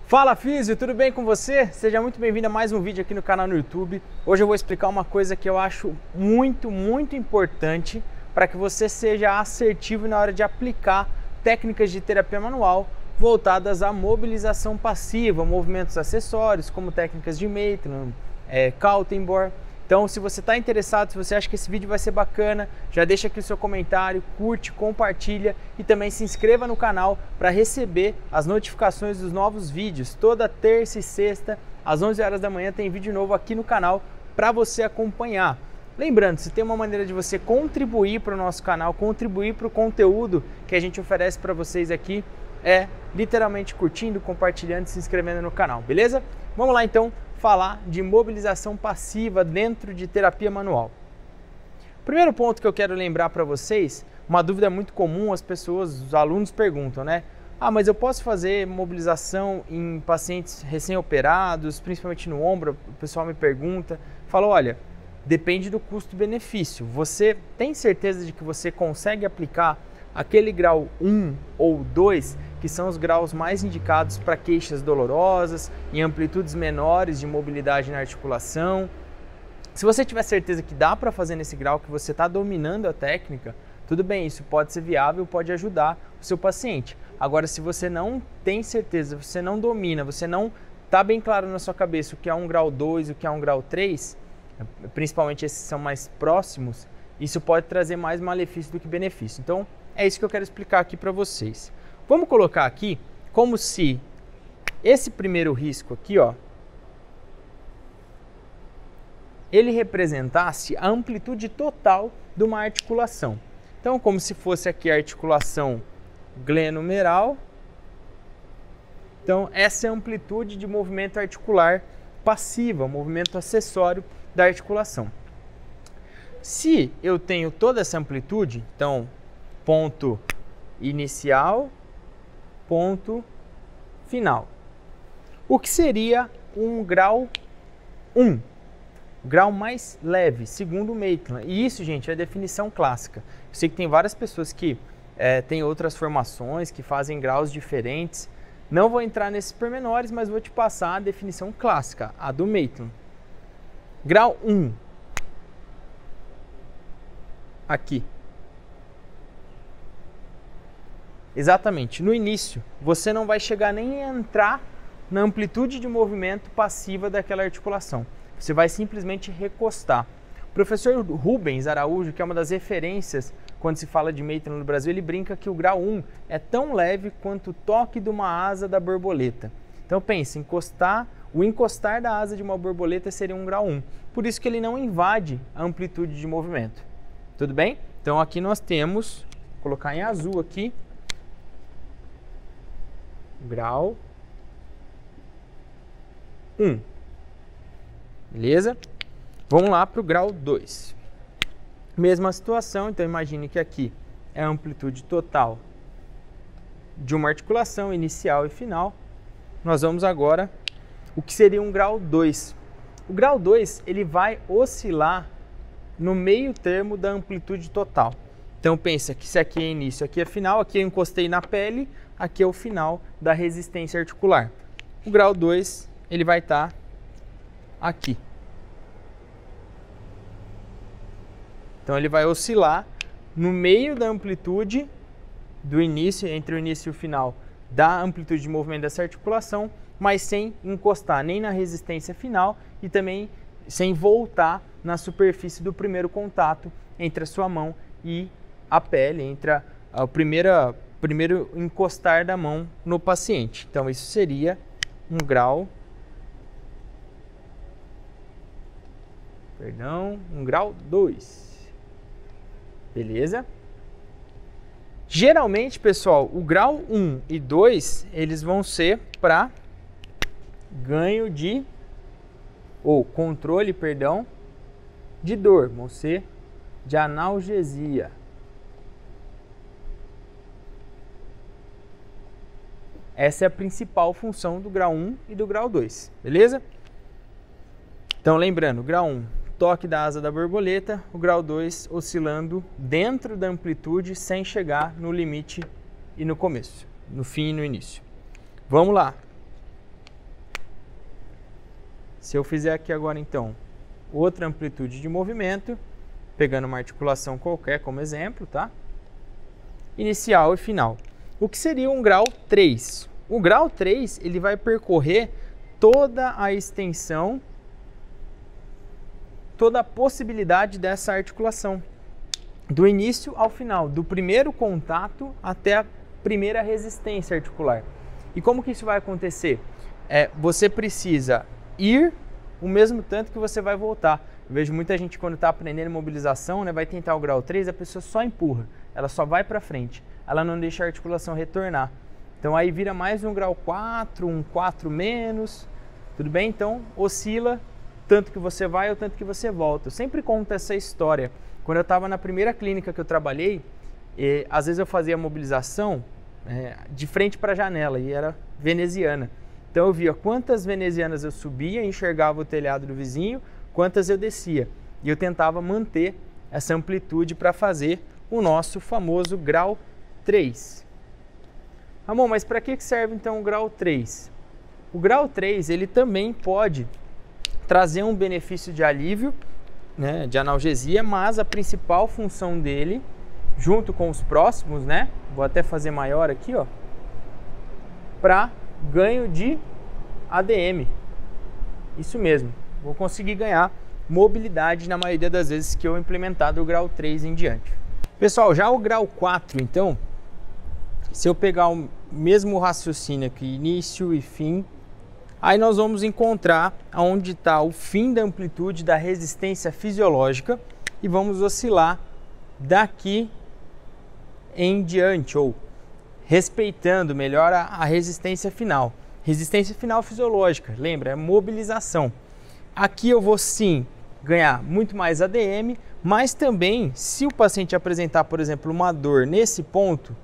Fala Físio, tudo bem com você? Seja muito bem-vindo a mais um vídeo aqui no canal no YouTube. Hoje eu vou explicar uma coisa que eu acho muito importante para que você seja assertivo na hora de aplicar técnicas de terapia manual voltadas à mobilização passiva, movimentos acessórios, como técnicas de Maitland, Kaltenborn. Então, se você está interessado, se você acha que esse vídeo vai ser bacana, já deixa aqui o seu comentário, curte, compartilha e também se inscreva no canal para receber as notificações dos novos vídeos. Toda terça e sexta, às 11 horas da manhã, tem vídeo novo aqui no canal para você acompanhar. Lembrando, se tem uma maneira de você contribuir para o nosso canal, contribuir para o conteúdo que a gente oferece para vocês aqui, é literalmente curtindo, compartilhando e se inscrevendo no canal, beleza? Vamos lá então falar de mobilização passiva dentro de terapia manual. Primeiro ponto que eu quero lembrar para vocês, uma dúvida muito comum, as pessoas, os alunos perguntam, né? Ah, mas eu posso fazer mobilização em pacientes recém-operados, principalmente no ombro? O pessoal me pergunta, fala, olha, depende do custo-benefício. Você tem certeza de que você consegue aplicar aquele grau 1 ou 2, que são os graus mais indicados para queixas dolorosas, em amplitudes menores de mobilidade na articulação? Se você tiver certeza que dá para fazer nesse grau, que você está dominando a técnica, tudo bem, isso pode ser viável, pode ajudar o seu paciente. Agora, se você não tem certeza, você não domina, você não está bem claro na sua cabeça o que é um grau 2, o que é um grau 3, principalmente esses são mais próximos, isso pode trazer mais malefício do que benefício. Então, é isso que eu quero explicar aqui para vocês. Vamos colocar aqui como se esse primeiro risco aqui, ó, ele representasse a amplitude total de uma articulação. Então, como se fosse aqui a articulação glenumeral. Então, essa é a amplitude de movimento articular passiva, movimento acessório da articulação. Se eu tenho toda essa amplitude, então, ponto inicial, ponto final. O que seria um grau 1? Grau mais leve, segundo o Maitland. E isso, gente, é a definição clássica. Eu sei que tem várias pessoas que têm outras formações, que fazem graus diferentes. Não vou entrar nesses pormenores, mas vou te passar a definição clássica, a do Maitland. Grau 1. Aqui. Exatamente, no início, você não vai chegar nem a entrar na amplitude de movimento passiva daquela articulação. Você vai simplesmente recostar. O professor Rubens Araújo, que é uma das referências quando se fala de Maitland no Brasil, ele brinca que o grau 1 é tão leve quanto o toque de uma asa da borboleta. Então pense, o encostar da asa de uma borboleta seria um grau 1. Por isso que ele não invade a amplitude de movimento. Tudo bem? Então aqui nós temos, vou colocar em azul aqui, grau 1. Beleza? Vamos lá para o grau 2. Mesma situação, então imagine que aqui é a amplitude total de uma articulação inicial e final. Nós vamos agora, o que seria um grau 2. O grau 2, ele vai oscilar no meio termo da amplitude total. Então pensa que se aqui é início, aqui é final, aqui eu encostei na pele, aqui é o final da resistência articular. O grau 2, ele vai estar aqui. Então ele vai oscilar no meio da amplitude do início, entre o início e o final da amplitude de movimento dessa articulação, mas sem encostar nem na resistência final e também sem voltar na superfície do primeiro contato entre a sua mão e a pele, entre o primeiro encostar da mão no paciente. Então isso seria um grau, um grau 2. Beleza? Geralmente, pessoal, o grau 1 e 2, eles vão ser para ganho de, ou controle, perdão, de dor, vão ser de analgesia. Essa é a principal função do grau 1 e do grau 2, beleza? Então, lembrando, grau 1, toque da asa da borboleta, o grau 2 oscilando dentro da amplitude sem chegar no limite e no começo, no fim e no início. Vamos lá. Se eu fizer aqui agora, então, outra amplitude de movimento, pegando uma articulação qualquer como exemplo, tá? Inicial e final. O que seria um grau 3? O grau 3, ele vai percorrer toda a extensão, toda a possibilidade dessa articulação, do início ao final, do primeiro contato até a primeira resistência articular. E como que isso vai acontecer? Você precisa ir o mesmo tanto que você vai voltar. Eu vejo muita gente quando está aprendendo mobilização, né, vai tentar o grau 3, a pessoa só empurra, ela só vai para frente, ela não deixa a articulação retornar. Então aí vira mais um grau 4, um 4 menos, tudo bem? Então oscila tanto que você vai ou tanto que você volta. Eu sempre conto essa história. Quando eu estava na primeira clínica que eu trabalhei, às vezes eu fazia mobilização de frente para a janela e era veneziana. Então eu via quantas venezianas eu subia, enxergava o telhado do vizinho, quantas eu descia. E eu tentava manter essa amplitude para fazer o nosso famoso grau 3. Ramon, mas para que serve então o grau 3? O grau 3 ele também pode trazer um benefício de alívio, né, de analgesia, mas a principal função dele, junto com os próximos, né, vou até fazer maior aqui, ó, para ganho de ADM. Isso mesmo, vou conseguir ganhar mobilidade na maioria das vezes que eu implementar do grau 3 em diante. Pessoal, já o grau 4, então, se eu pegar o mesmo raciocínio aqui, início e fim, aí nós vamos encontrar onde está o fim da amplitude da resistência fisiológica e vamos oscilar daqui em diante, ou respeitando melhor a resistência final. Resistência final fisiológica, lembra, é mobilização. Aqui eu vou sim ganhar muito mais ADM, mas também se o paciente apresentar, por exemplo, uma dor nesse ponto,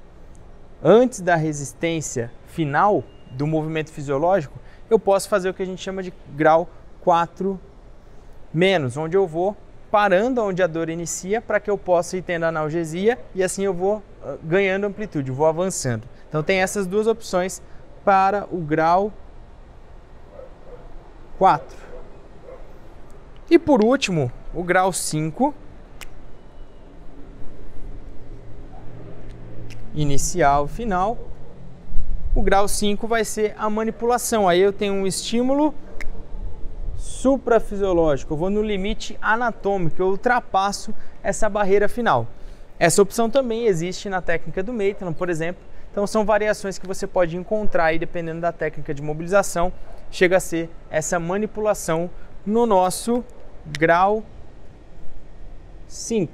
antes da resistência final do movimento fisiológico, eu posso fazer o que a gente chama de grau 4 menos, onde eu vou parando onde a dor inicia para que eu possa ir tendo analgesia e assim eu vou ganhando amplitude, vou avançando. Então tem essas duas opções para o grau 4. E por último, o grau 5, inicial, final. O grau 5 vai ser a manipulação. Aí eu tenho um estímulo suprafisiológico, eu vou no limite anatômico, eu ultrapasso essa barreira final. Essa opção também existe na técnica do Maitland, por exemplo. Então são variações que você pode encontrar aí dependendo da técnica de mobilização. Chega a ser essa manipulação no nosso grau 5.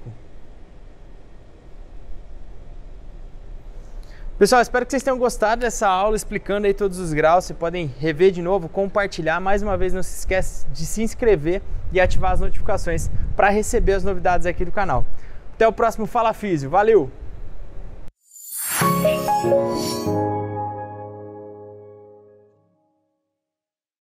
Pessoal, espero que vocês tenham gostado dessa aula explicando aí todos os graus. Vocês podem rever de novo, compartilhar. Mais uma vez, não se esquece de se inscrever e ativar as notificações para receber as novidades aqui do canal. Até o próximo Fala Físio. Valeu!